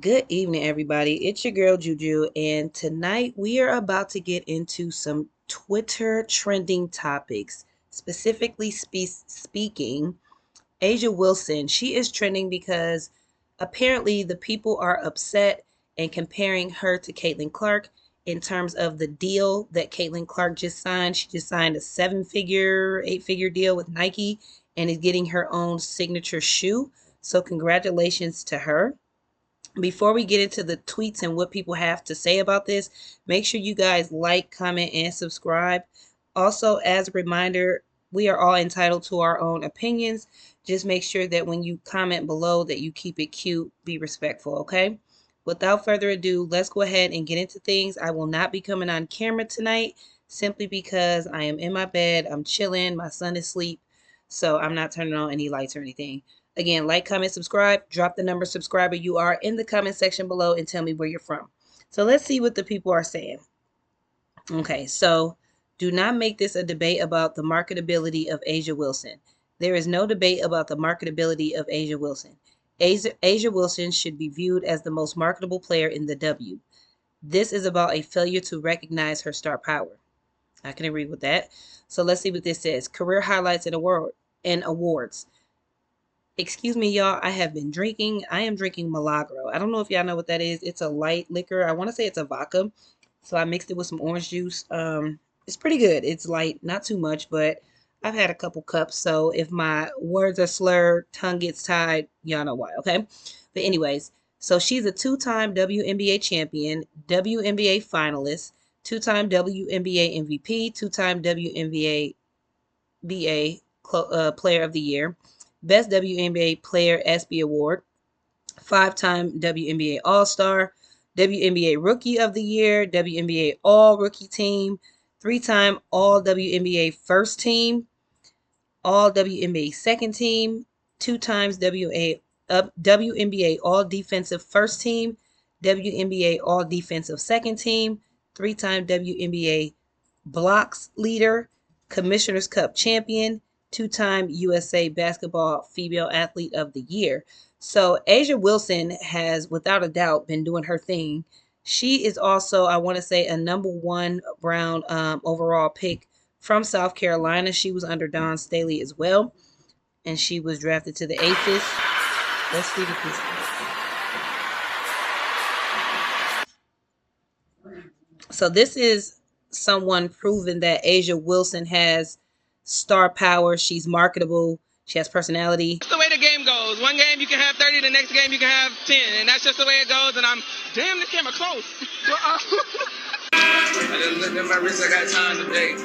Good evening, everybody. It's your girl Juju, and tonight we are about to get into some Twitter trending topics. Specifically speaking, Asia Wilson, she is trending because apparently the people are upset and comparing her to Caitlin Clark in terms of the deal that Caitlin Clark just signed. She just signed a 7-figure, 8-figure deal with Nike and is getting her own signature shoe. So, congratulations to her. Before we get into the tweets and what people have to say about this, make sure you guys like, comment, and subscribe. Also, as a reminder, we are all entitled to our own opinions. Just make sure that when you comment below that you keep it cute, be respectful, okay? Without further ado, let's go ahead and get into things. I will not be coming on camera tonight simply because I am in my bed. I'm chilling. My son is asleep. So I'm not turning on any lights or anything. Again, like, comment, subscribe. Drop the number subscriber you are in the comment section below and tell me where you're from. So let's see what the people are saying. Okay, so do not make this a debate about the marketability of Asia Wilson. There is no debate about the marketability of Asia Wilson. Asia Wilson should be viewed as the most marketable player in the W. This is about a failure to recognize her star power. I can agree with that. So let's see what this says. Career highlights and awards. Excuse me, y'all. I have been drinking. I am drinking Milagro. I don't know if y'all know what that is. It's a light liquor. I want to say it's a vodka. So I mixed it with some orange juice. It's pretty good. It's light, not too much, but I've had a couple cups. So if my words are slurred, tongue gets tied, y'all know why, okay? But anyways, so she's a two-time WNBA champion, WNBA finalist, two-time WNBA MVP, two-time WNBA Player of the Year, Best WNBA Player ESPY Award, 5-time WNBA All-Star, WNBA Rookie of the Year, WNBA All-Rookie Team, 3-time All-WNBA First Team, All-WNBA Second Team, 2 times WNBA All-Defensive First Team, WNBA All-Defensive Second Team, 3-time WNBA Blocks Leader, Commissioner's Cup Champion, 2-time USA Basketball Female Athlete of the Year. So Asia Wilson has, without a doubt, been doing her thing. She is also, I want to say, a number 1 round overall pick from South Carolina. She was under Dawn Staley as well, and she was drafted to the APHIS. Let's see what this is. So this is someone proving that Asia Wilson has star power. She's marketable. She has personality. That's the way the game goes. One game you can have 30, the next game you can have 10, and that's just the way it goes. And damn, this camera close. I just looked at my wrist. I got time today.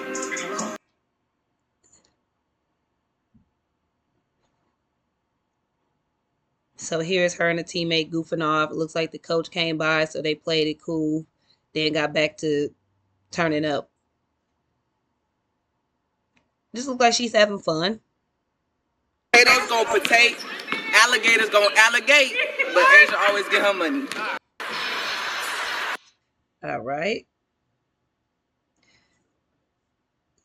So here's her and a teammate goofing off. It looks like the coach came by, so they played it cool. Then got back to turning up. Just looks like she's having fun. Potatoes gonna potate, alligators gonna alligate, but Asia always get her money. All right.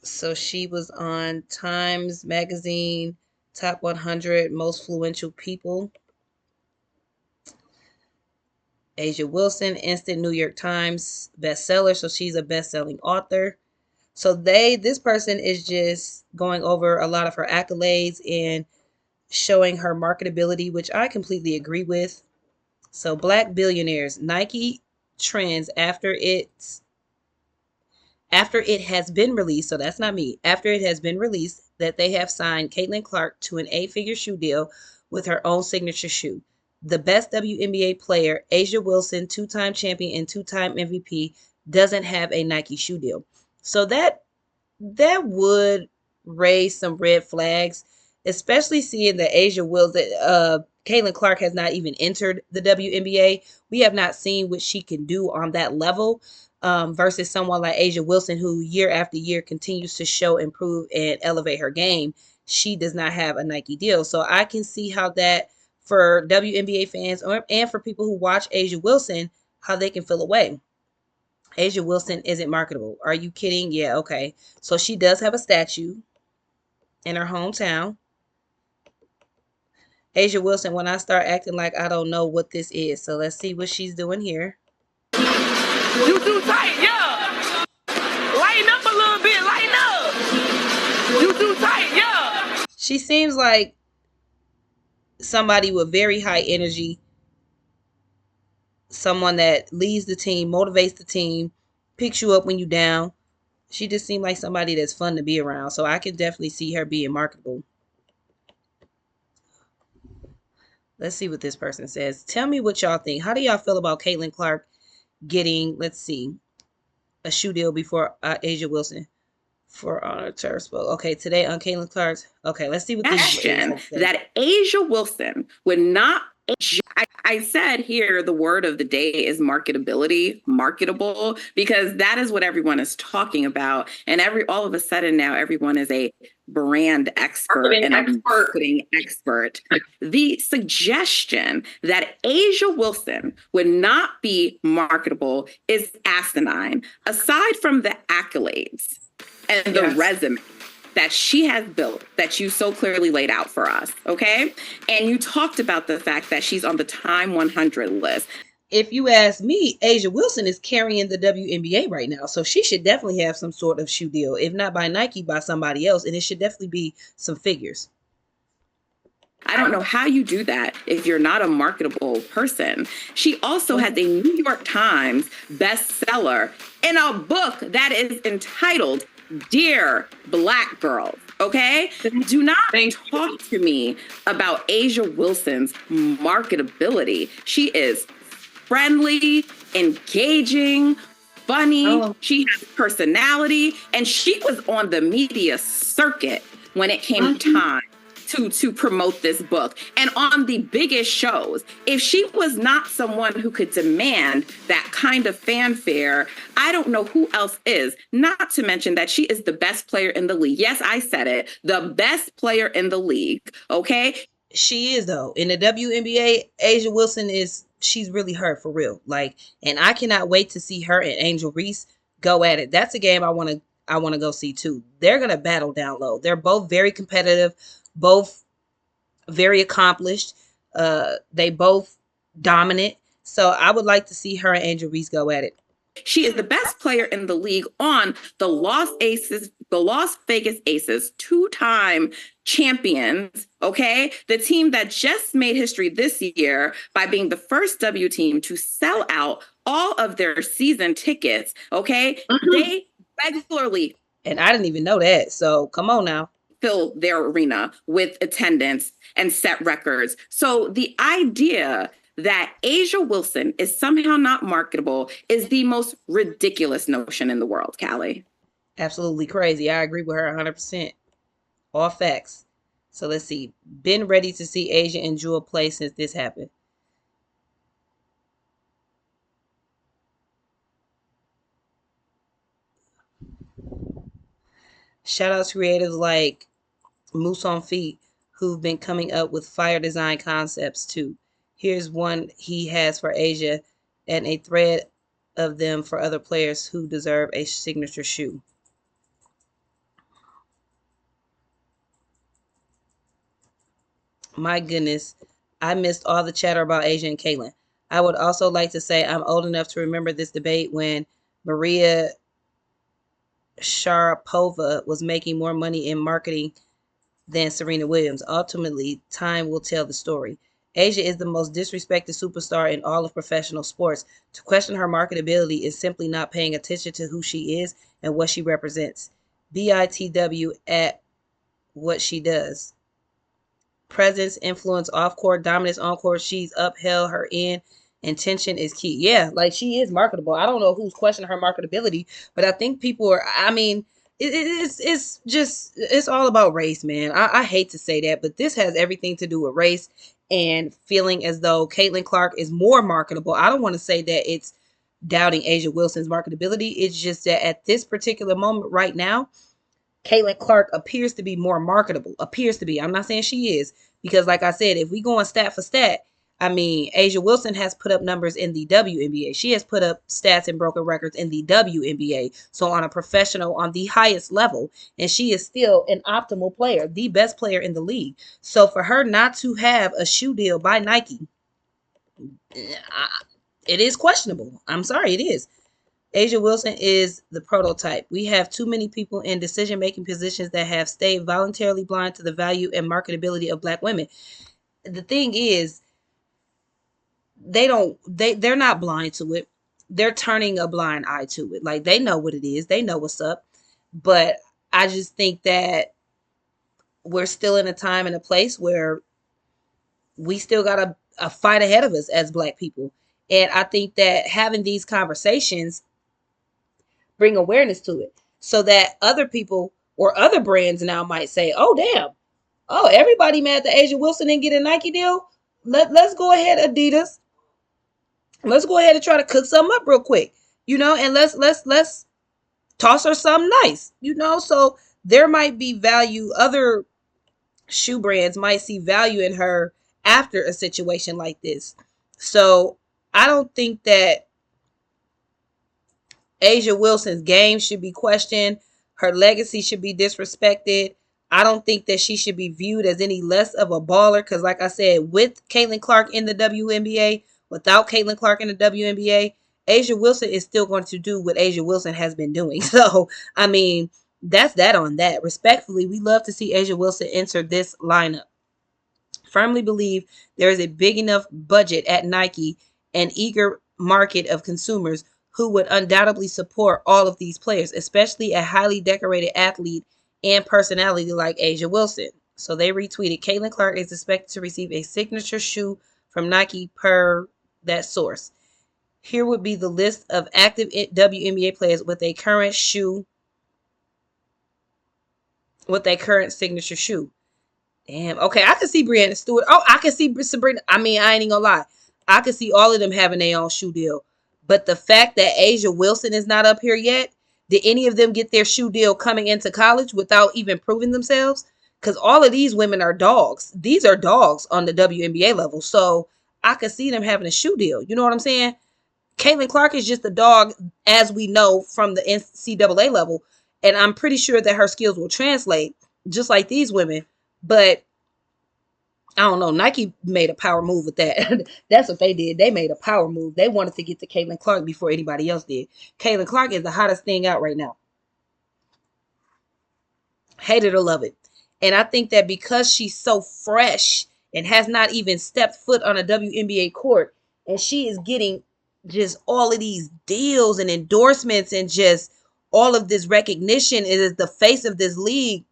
So she was on Times Magazine Top 100 Most Influential People. Asia Wilson, instant New York Times bestseller. So she's a best-selling author. So this person is just going over a lot of her accolades and showing her marketability, which I completely agree with. So Black billionaires, Nike trends after it has been released, so that's not me, after it has been released that they have signed Caitlin Clark to an 8-figure shoe deal with her own signature shoe. The best WNBA player, Asia Wilson, 2-time champion and 2-time MVP, doesn't have a Nike shoe deal. So that would raise some red flags, especially seeing that Asia Wilson, Caitlin Clark has not even entered the WNBA. We have not seen what she can do on that level versus someone like Asia Wilson, who year after year continues to show, improve, and elevate her game. She does not have a Nike deal. So I can see how that, for WNBA fans and for people who watch Asia Wilson, how they can feel away. Asia Wilson isn't marketable. Are you kidding? Yeah, okay. So she does have a statue in her hometown. Asia Wilson, when I start acting like I don't know what this is. So let's see what she's doing here. You too tight, yeah. Lighten up a little bit, lighten up. You too tight, yeah. She seems like somebody with very high energy, someone that leads the team, motivates the team, picks you up when you down. She just seemed like somebody that's fun to be around. So I can definitely see her being marketable. Let's see what this person says. Tell me what y'all think. How do y'all feel about Caitlin Clark getting, let's see, a shoe deal before Asia Wilson for Honor Turfspoke? Okay, today on Caitlin Clark's. Okay, let's see what this question that Asia Wilson would not. I said here the word of the day is marketability, marketable, because that is what everyone is talking about. And all of a sudden now everyone is a brand expert and a marketing expert. The suggestion that Asia Wilson would not be marketable is asinine. Aside from the accolades and the resume that she has built, that you so clearly laid out for us, okay? And you talked about the fact that she's on the Time 100 list. If you ask me, Asia Wilson is carrying the WNBA right now, so she should definitely have some sort of shoe deal, if not by Nike, by somebody else, and it should definitely be some figures. I don't know how you do that if you're not a marketable person. She also has a New York Times bestseller in a book that is entitled Dear Black Girls, okay? Do not talk to me about Asia Wilson's marketability. She is friendly, engaging, funny. She has personality, and she was on the media circuit when it came time to promote this book and on the biggest shows. If she was not someone who could demand that kind of fanfare, I don't know who else is. Not to mention that she is the best player in the league. Yes, I said it. The best player in the league. Okay. She is, though. In the WNBA, Asia Wilson she's really her for real. Like, and I cannot wait to see her and Angel Reese go at it. That's a game I want to go see too. They're going to battle down low. They're both very competitive, both very accomplished. They both dominant. So I would like to see her and Angel Reese go at it. She is the best player in the league on the Las Vegas Aces, two-time champions, okay? The team that just made history this year by being the first W team to sell out all of their season tickets, okay? They regularly... And I didn't even know that, so come on now. Fill their arena with attendance and set records. So the idea that Asia Wilson is somehow not marketable is the most ridiculous notion in the world, Callie. Absolutely crazy. I agree with her 100%. All facts. So let's see. Been ready to see Asia and Jewel play since this happened. Shout out to creatives like Moose on Feet who've been coming up with fire design concepts too. Here's one he has for Asia and a thread of them for other players who deserve a signature shoe. My goodness, I missed all the chatter about Asia and Caitlin. I would also like to say I'm old enough to remember this debate when Maria Sharapova was making more money in marketing than Serena Williams. Ultimately, time will tell the story. Asia is the most disrespected superstar in all of professional sports. To question her marketability is simply not paying attention to who she is and what she represents. BITW at what she does. Presence, influence, off-court, dominance on-court. She's upheld her end. Intention is key. Yeah, like she is marketable. I don't know who's questioning her marketability, but I think people are, I mean, it's all about race, man. I hate to say that, but this has everything to do with race and feeling as though Caitlin Clark is more marketable. I don't want to say that it's doubting Asia Wilson's marketability. It's just that at this particular moment right now, Caitlin Clark appears to be more marketable. Appears to be. I'm not saying she is, because like I said, if we go on stat for stat, I mean, Asia Wilson has put up numbers in the WNBA. She has put up stats and broken records in the WNBA. So on a professional, on the highest level, and she is still an optimal player, the best player in the league. So for her not to have a shoe deal by Nike, it is questionable. I'm sorry, it is. Asia Wilson is the prototype. We have too many people in decision-making positions that have stayed voluntarily blind to the value and marketability of Black women. The thing is, they're not blind to it. They're turning a blind eye to it. Like, they know what it is. They know what's up. But I just think that we're still in a time and a place where we still got a fight ahead of us as Black people. And I think that having these conversations bring awareness to it so that other people or other brands now might say, oh, damn. Oh, everybody mad that Asia Wilson didn't get a Nike deal. Let's go ahead, Adidas. Let's go ahead and try to cook something up real quick, and let's toss her something nice, So there might be value. Other shoe brands might see value in her after a situation like this. So I don't think that Asia Wilson's game should be questioned. Her legacy should be disrespected. I don't think that she should be viewed as any less of a baller because, like I said, with Caitlin Clark in the WNBA, without Caitlin Clark in the WNBA, Asia Wilson is still going to do what Asia Wilson has been doing. So, I mean, that's that on that. Respectfully, we love to see Asia Wilson enter this lineup. Firmly believe there is a big enough budget at Nike and eager market of consumers who would undoubtedly support all of these players, especially a highly decorated athlete and personality like Asia Wilson. So they retweeted, Caitlin Clark is expected to receive a signature shoe from Nike per that source. Here would be the list of active WNBA players with a current signature shoe. Damn. Okay, I can see Brianna Stewart. Oh, I can see Sabrina. I mean, I ain't even gonna lie. I can see all of them having their own shoe deal. But the fact that Asia Wilson is not up here yet, did any of them get their shoe deal coming into college without even proving themselves? Because all of these women are dogs. These are dogs on the WNBA level. So I could see them having a shoe deal. You know what I'm saying? Caitlin Clark is just a dog, as we know, from the NCAA level. And I'm pretty sure that her skills will translate just like these women. But I don't know. Nike made a power move with that. That's what they did. They made a power move. They wanted to get to Caitlin Clark before anybody else did. Caitlin Clark is the hottest thing out right now. Hate it or love it. And I think that because she's so fresh and has not even stepped foot on a WNBA court, and she is getting just all of these deals and endorsements and just all of this recognition, it is the face of this league.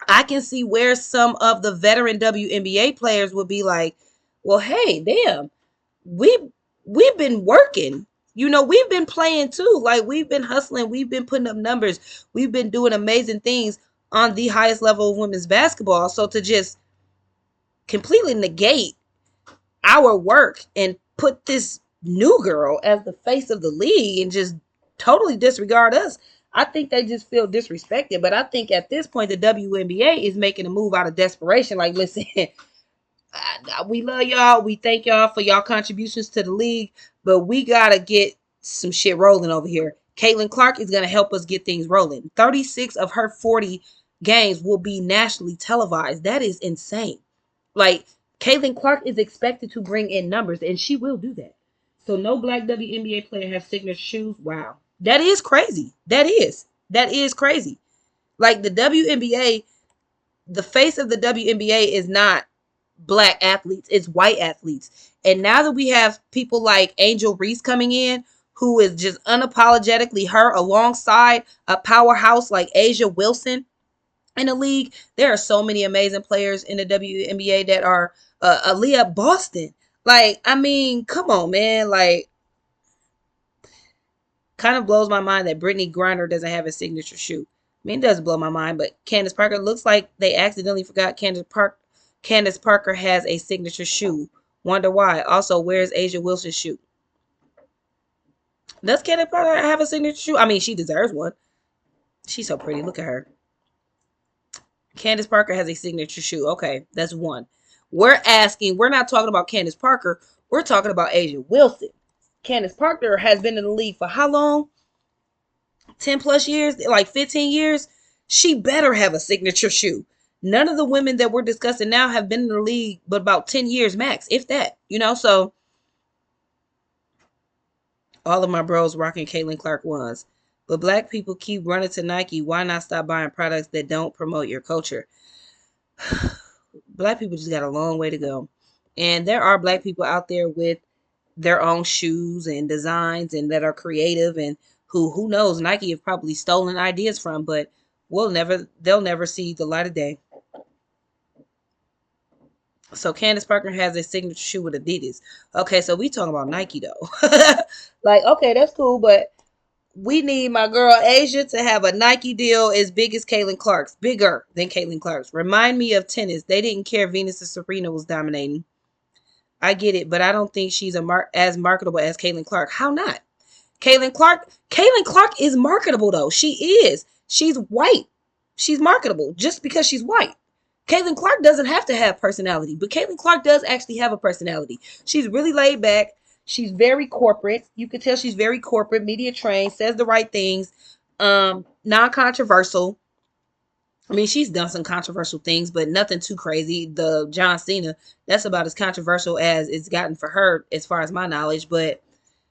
I can see where some of the veteran WNBA players would be like, well, hey, damn, we've been working. We've been playing too. Like, we've been hustling. We've been putting up numbers. We've been doing amazing things on the highest level of women's basketball. So to just completely negate our work and put this new girl as the face of the league and just totally disregard us, I think they just feel disrespected. But I think at this point, the WNBA is making a move out of desperation. Like, listen, we love y'all. We thank y'all for y'all contributions to the league, but we got to get some shit rolling over here. Caitlin Clark is going to help us get things rolling. 36 of her 40 games will be nationally televised. That is insane. Like, Caitlin Clark is expected to bring in numbers, and she will do that. So no Black WNBA player has signature shoes. Wow. That is crazy. That is crazy. Like, the WNBA, the face of the WNBA is not Black athletes. It's white athletes. And now that we have people like Angel Reese coming in, who is just unapologetically her alongside a powerhouse like Asia Wilson in the league, there are so many amazing players in the WNBA that are Aaliyah Boston. Like, I mean, come on, man. Like, kind of blows my mind that Brittany Griner doesn't have a signature shoe. I mean, it does blow my mind, but Candace Parker, looks like they accidentally forgot Candace Parker has a signature shoe. Wonder why. Also, where's Asia Wilson's shoe? Does Candace Parker have a signature shoe? I mean, she deserves one. She's so pretty. Look at her. Candace Parker has a signature shoe. Okay, that's one. We're not talking about Candace Parker. We're talking about Asia Wilson. Candace Parker has been in the league for how long? 10 plus years, like 15 years. She better have a signature shoe. None of the women that we're discussing now have been in the league but about 10 years max, if that, so all of my bros rocking Caitlin Clark ones. But black people keep running to Nike. Why not stop buying products that don't promote your culture? Black people just got a long way to go. And there are black people out there with their own shoes and designs and that are creative and who knows, Nike have probably stolen ideas from, but they'll never see the light of day. So Candace Parker has a signature shoe with Adidas. Okay, so we talking about Nike though. Like, okay, that's cool, but we need my girl Asia to have a Nike deal as big as Caitlin Clark's, bigger than Caitlin Clark's. Remind me of tennis. They didn't care Venus and Serena was dominating. I get it, but I don't think she's as marketable as Caitlin Clark. How not? Caitlin Clark is marketable though. She is. She's white. She's marketable just because she's white. Caitlin Clark doesn't have to have personality, but Caitlin Clark does actually have a personality. She's really laid back. She's very corporate. You can tell she's very corporate, media trained, says the right things, non-controversial. I mean, she's done some controversial things, but nothing too crazy. The John Cena, that's about as controversial as it's gotten for her, as far as my knowledge, but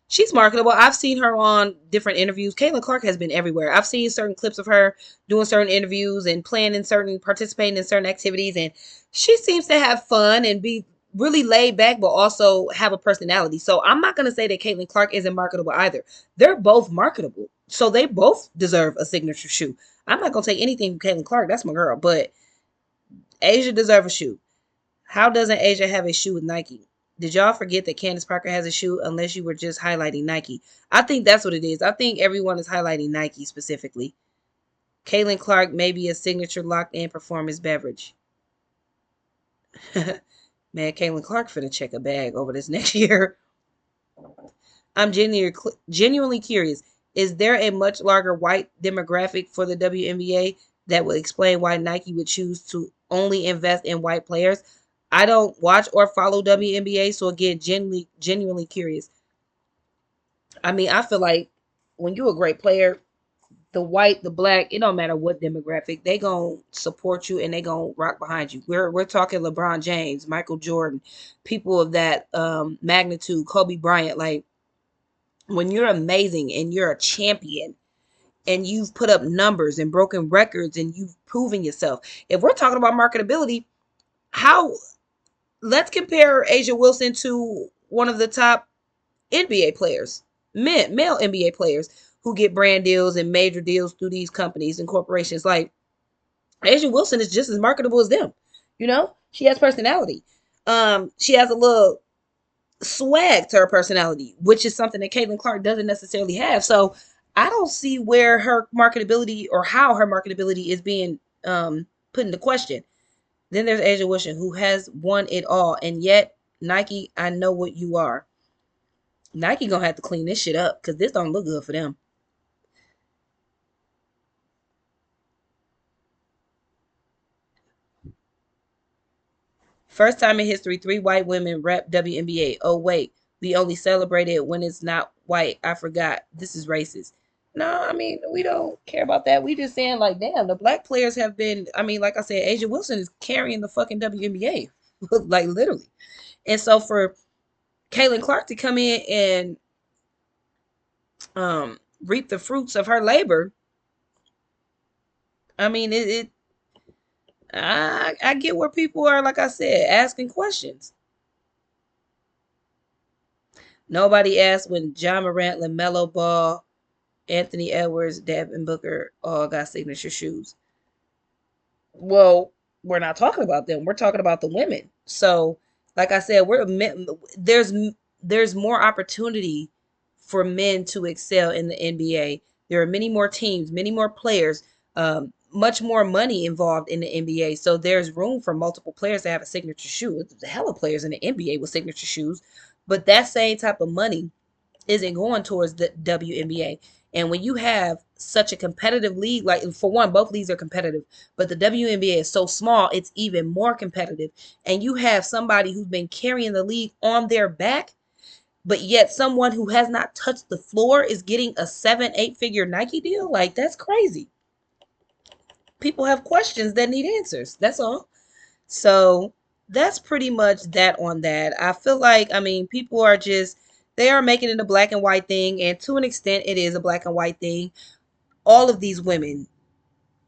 she's marketable. I've seen her on different interviews. Caitlin Clark has been everywhere. I've seen certain clips of her doing certain interviews and participating in certain activities. And she seems to have fun and be really laid back, but also have a personality. So I'm not going to say that Caitlin Clark isn't marketable either. They're both marketable. So they both deserve a signature shoe. I'm not going to take anything from Caitlin Clark. That's my girl. But Asia deserves a shoe. How doesn't Asia have a shoe with Nike? Did y'all forget that Candace Parker has a shoe unless you were just highlighting Nike? I think that's what it is. I think everyone is highlighting Nike specifically. Caitlin Clark may be a signature locked-in performance beverage. Man, Caitlin Clark finna check a bag over this next year. I'm genuinely curious. Is there a much larger white demographic for the WNBA that would explain why Nike would choose to only invest in white players? I don't watch or follow WNBA, so again, genuinely curious. I mean, I feel like when you're a great player, the white, the black, it don't matter what demographic, they gonna support you and they gonna rock behind you. We're talking LeBron James, Michael Jordan, people of that magnitude, Kobe Bryant. Like, when you're amazing and you're a champion and you've put up numbers and broken records and you've proven yourself. If we're talking about marketability, let's compare Asia Wilson to one of the top NBA players, male NBA players who get brand deals and major deals through these companies and corporations. Like, Asia Wilson is just as marketable as them. She has personality. She has a little swag to her personality, which is something that Caitlin Clark doesn't necessarily have. So I don't see where her marketability or how her marketability is being put into question. Then there's Asia Wilson, who has won it all, and yet Nike, I know what you are. Nike gonna have to clean this shit up because this don't look good for them. First time in history, 3 white women rep WNBA. Oh wait, we only celebrate it when it's not white. I forgot. This is racist. No, I mean, we don't care about that. We just saying, like, damn, the black players have been, I mean, like I said, Asia Wilson is carrying the fucking WNBA. Like, literally. And so for Caitlin Clark to come in and reap the fruits of her labor, I mean, I get where people are, like I said, asking questions. Nobody asked when John Morant, LaMelo Ball, Anthony Edwards, Devin Booker all got signature shoes. Well, we're not talking about them. We're talking about the women. So, like I said, there's more opportunity for men to excel in the NBA. There are many more teams, many more players, much more money involved in the NBA. So there's room for multiple players to have a signature shoe. There's a hell of players in the NBA with signature shoes, but that same type of money isn't going towards the WNBA. And when you have such a competitive league. Like, for one, both leagues are competitive, but the WNBA is so small, it's even more competitive. And you have somebody who's been carrying the league on their back, but yet someone who has not touched the floor is getting a 7, 8 figure Nike deal. Like, that's crazy. People have questions that need answers. That's all. So that's pretty much that on that. I feel like, I mean, people are just, they are making it a black and white thing. And to an extent, it is a black and white thing. All of these women,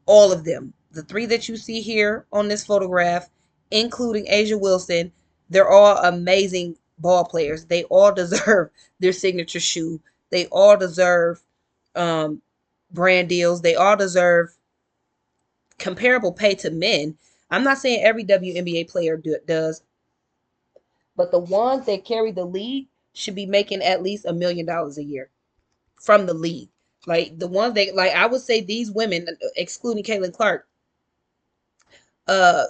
all of them, the three that you see here on this photograph, including Asia Wilson, they're all amazing ball players. They all deserve their signature shoe. They all deserve um, brand deals. They all deserve comparable pay to men. I'm not saying every WNBA player does, but the ones that carry the league should be making at least $1 million a year from the league. Like the ones that, like, I would say these women, excluding Caitlin Clark, uh,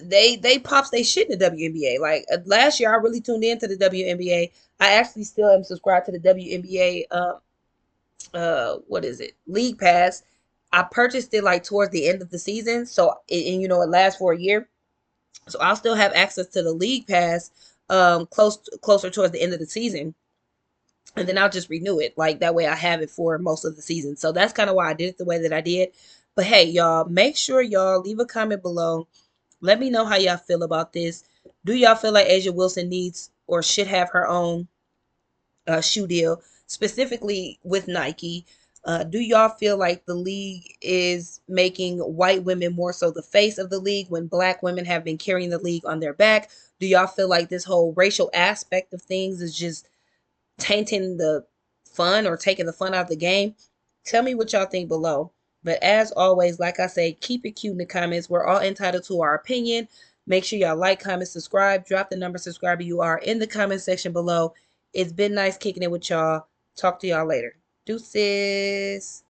they pops they shit in the WNBA. Like last year, I really tuned into the WNBA. I actually still am subscribed to the WNBA. What is it? League Pass. I purchased it like towards the end of the season, so and you know it lasts for a year. So I'll still have access to the league pass closer towards the end of the season. And then I'll just renew it. Like that way I have it for most of the season. So that's kind of why I did it the way that I did. But hey, y'all, make sure y'all leave a comment below. Let me know how y'all feel about this. Do y'all feel like Asia Wilson needs or should have her own shoe deal, specifically with Nike? Do y'all feel like the league is making white women more so the face of the league when black women have been carrying the league on their back? Do y'all feel like this whole racial aspect of things is just tainting the fun or taking the fun out of the game? Tell me what y'all think below. But as always, like I say, keep it cute in the comments. We're all entitled to our opinion. Make sure y'all like, comment, subscribe. Drop the number subscriber you are in the comment section below. It's been nice kicking it with y'all. Talk to y'all later. Deuces.